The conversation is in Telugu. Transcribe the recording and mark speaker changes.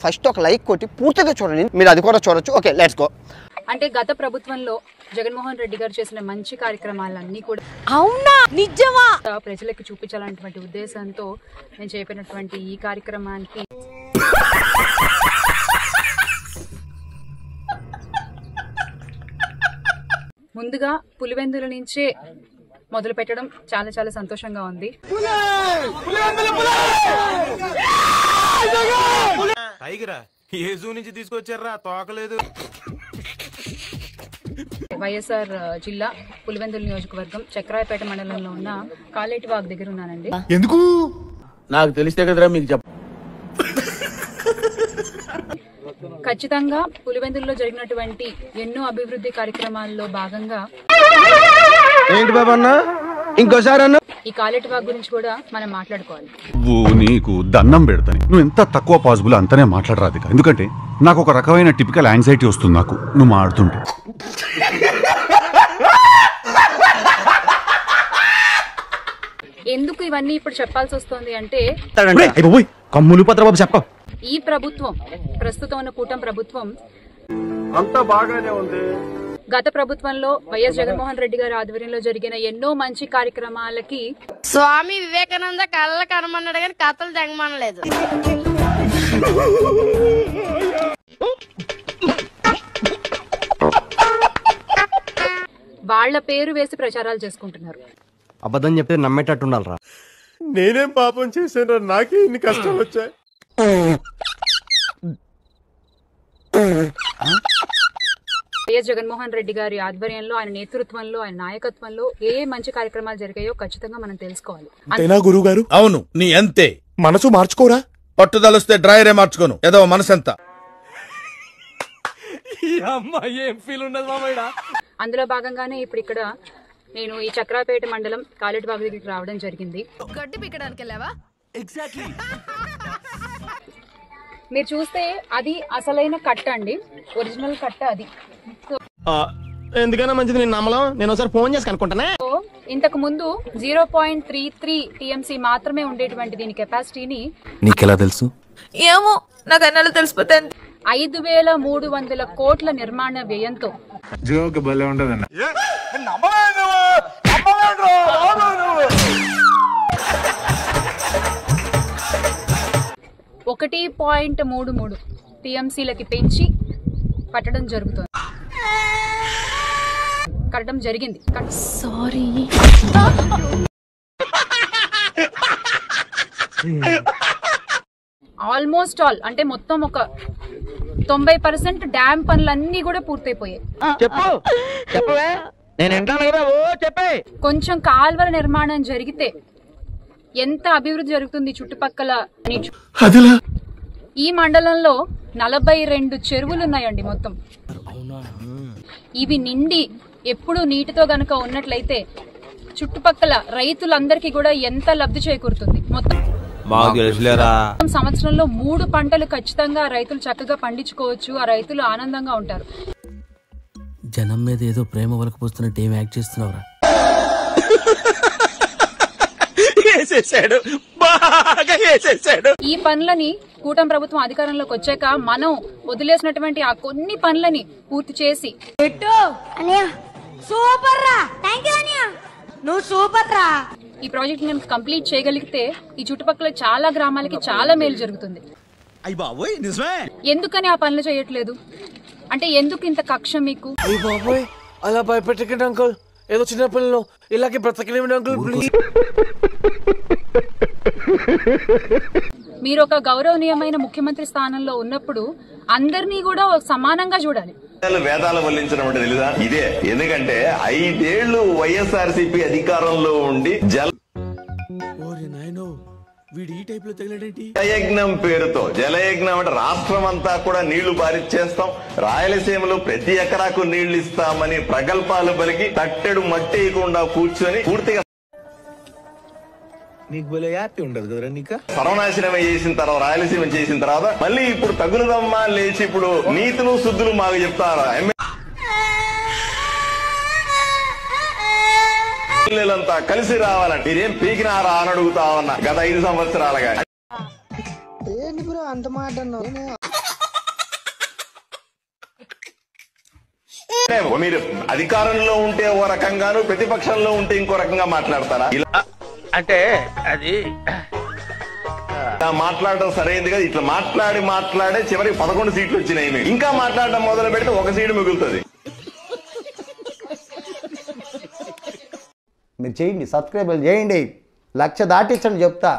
Speaker 1: ఫస్ట్ ఒక లైక్ కొట్టి పూర్తిగా చూడండి, మీరు అది కూడా చూడొచ్చు. Okay, let's go.
Speaker 2: అంటే గత ప్రభుత్వంలో జగన్మోహన్ రెడ్డి గారు చేసిన మంచి కార్యక్రమాలన్నీ కూడా
Speaker 3: అవునా నిజమా
Speaker 2: ప్రజలకు చూపించాలన్నటువంటి ఉద్దేశంతో నేను చేపట్టినటువంటి ఈ కార్యక్రమానికి ముందుగా పులివెందుల నుంచే మొదలు పెట్టడం చాలా చాలా సంతోషంగా ఉంది. వైఎస్ఆర్ జిల్లా పులివెందుల నియోజకవర్గం చక్రాయపేట మండలంలో ఉన్న కాలేటివాగ్ దగ్గర ఉన్నానండి.
Speaker 4: ఎందుకు నాకు తెలిస్తే కదరా మీకు చెప్ప.
Speaker 2: ఖచ్చితంగా పులివెందుల్లో జరిగినటువంటి ఎన్నో అభివృద్ధి కార్యక్రమాల్లో భాగంగా
Speaker 4: ఏంటి బాబా అన్న ఇంకోసారి అన్న
Speaker 2: ఈ కాలేటివాగ్ గురించి కూడా మనం మాట్లాడుకోవాలి.
Speaker 5: నీకు దండం పెడతాను, నువ్వు ఎంత తక్కువ పాసిబుల్ అంతనే మాట్లాడరాదు. ఎందుకంటే నాకు ఒక రకమైన టిపికల్ యాంగ్జైటీ వస్తుంది నాకు నువ్వు మాట్లాడుతుంటే.
Speaker 2: ఎందుకు ఇవన్నీ ఇప్పుడు చెప్పాల్సి వస్తుంది అంటే
Speaker 4: కమ్ములు పత్రబాబు చెప్ప.
Speaker 2: ఈ ప్రభుత్వం ప్రస్తుతం ఉన్న కూటమి ప్రభుత్వం
Speaker 4: అంతా బాగానే ఉంది.
Speaker 2: గత ప్రభుత్వంలో వైఎస్ జగన్మోహన్ రెడ్డి గారి ఆధ్వర్యంలో జరిగిన ఎన్నో మంచి కార్యక్రమాలకి
Speaker 3: స్వామి వివేకానంద కళ్ళ కనమన్నాడు కానీ కథలు తెగమనలేదు.
Speaker 2: వాళ్ల పేరు వేసి ప్రచారాలు చేసుకుంటున్నారు.
Speaker 4: అబద్ధం చెప్తే నమ్మేటట్టు ఉండాలరా. నేనేం పాపం చేశాను, నాకే ఇన్ని కష్టాలు వచ్చాయి.
Speaker 2: వైఎస్ జగన్మోహన్ రెడ్డి గారి ఆధ్వర్యంలో, ఆయన నేతృత్వంలో, ఆయన నాయకత్వంలో ఏ మంచి కార్యక్రమాలు జరిగాయో ఖచ్చితంగా మనం తెలుసుకోవాలి.
Speaker 6: అంతేనా గురువు గారు?
Speaker 7: అవును, నీ అంతే.
Speaker 6: మనసు మార్చుకోరా?
Speaker 7: పట్టుదలొస్తే డ్రైరే మార్చుకోను, ఏదో మనసంతా.
Speaker 2: అందులో భాగంగానే ఇప్పుడు ఇక్కడ నేను ఈ చక్రాపేట మండలం కాలేటివాగ్ దగ్గరికి రావడం జరిగింది.
Speaker 3: గడ్డి పీకడానికి వెళ్ళావా?
Speaker 2: మీరు చూస్తే అది అసలైన కట్ట అండి, ఒరిజినల్ కట్ట అది.
Speaker 4: ఎందుకైనా మంచిది నేను నమ్మలం. నేను ఒకసారి ఫోన్ చేసి కనుక్కుంటానే.
Speaker 2: ఇంతకు ముందు 0.33 TMC మాత్రమే ఉండేటువంటి దీని కెపాసిటీని
Speaker 8: నీకెలా తెలుసు?
Speaker 3: ఏమో నాకు అన్నలు తెలిసిపోతే
Speaker 2: 5300 కోట్ల నిర్మాణ వ్యయంతో
Speaker 6: జోక్ భలే ఉండదన్న.
Speaker 2: 1.33 TMCలకి పెంచి కట్టడం జరిగింది.
Speaker 3: సారీ.
Speaker 2: ఆల్మోస్ట్ ఆల్ అంటే మొత్తం ఒక 90% డ్యామ్ పనులన్నీ కూడా పూర్తయిపోయాయి. కొంచెం కాల్వల నిర్మాణం జరిగితే ఎంత అభివృద్ధి జరుగుతుంది చుట్టుపక్కల. ఈ మండలంలో 42 చెరువులు ఉన్నాయండి మొత్తం. ఇవి నిండి ఎప్పుడు నీటితో గనక ఉన్నట్లయితే చుట్టుపక్కల రైతులందరికీ కూడా ఎంత లబ్ధి చేకూరుతుంది. మొత్తం సంవత్సరంలో 3 పంటలు ఖచ్చితంగా రైతులు చక్కగా పండించుకోవచ్చు. ఆ రైతులు ఆనందంగా ఉంటారు.
Speaker 8: జనం మీద ఏదో ప్రేమ వలకపోస్తున్నట్టు ఏం యాక్ట్ చేస్తున్నావురా?
Speaker 2: ఈ పనులని కూటమి ప్రభుత్వం అధికారంలోకి వచ్చాక మనం వదిలేసినటువంటి ఆ కొన్ని పనులని పూర్తి చేసి ఈ ప్రాజెక్ట్ ని కంప్లీట్ చేయగలిగితే ఈ చుట్టుపక్కల చాలా గ్రామాలకి చాలా మేలు జరుగుతుంది. ఎందుకని ఆ పనులు చేయట్లేదు అంటే ఎందుకు ఇంత కక్ష మీకు?
Speaker 4: అలా భయపెట్టకండి అంకుల్, ఏదో చిన్న పిల్లలు ఇలాగే బ్రతకలేమండి అంకుల్.
Speaker 2: మీరు ఒక గౌరవనీయమైన ముఖ్యమంత్రి స్థానంలో ఉన్నప్పుడు అందరినీ కూడా సమానంగా చూడాలి.
Speaker 9: వేదాలు వల్లించడం అంటే తెలీదా? ఇదే. ఎందుకంటే 5 ఏళ్లు వైఎస్ఆర్సీపీ అధికారంలో ఉండి జలయజ్ఞం పేరుతో, జలయజ్ఞం అంటే రాష్ట్రం అంతా కూడా నీళ్లు బారిచ్చేస్తాం, రాయలసీమలో ప్రతి ఎకరాకు నీళ్లు ఇస్తామని ప్రగల్భాలు పలికి తట్టెడు మట్టేయకుండా కూర్చొని పూర్తిగా సర్వనాశనం చేసిన తర్వాత, రాయలసీమ చేసిన తర్వాత మళ్ళీ ఇప్పుడు తగులుదమ్మా లేచి ఇప్పుడు నీతులు శుద్ధులు మాకు చెప్తారా? ఎమ్మెల్యేలంతా కలిసి రావాలంటే మీరేం పీకినారా అని అడుగుతా ఉన్నా గత 5 సంవత్సరాలుగా.
Speaker 1: అంత మాట
Speaker 9: మీరు అధికారంలో ఉంటే ఓ రకంగాను ప్రతిపక్షంలో ఉంటే ఇంకో రకంగా మాట్లాడతారా?
Speaker 10: అంటే అది
Speaker 9: ఇలా మాట్లాడడం సరైనది కదా. ఇట్లా మాట్లాడే చివరికి 11 సీట్లు వచ్చినాయి. మీకు ఇంకా మాట్లాడడం మొదలు పెడితే 1 సీటు మిగులుతుంది.
Speaker 1: మీరు చేయండి, సబ్స్క్రైబ్ చేయండి, 1,00,000 దాటించండి చెప్తా.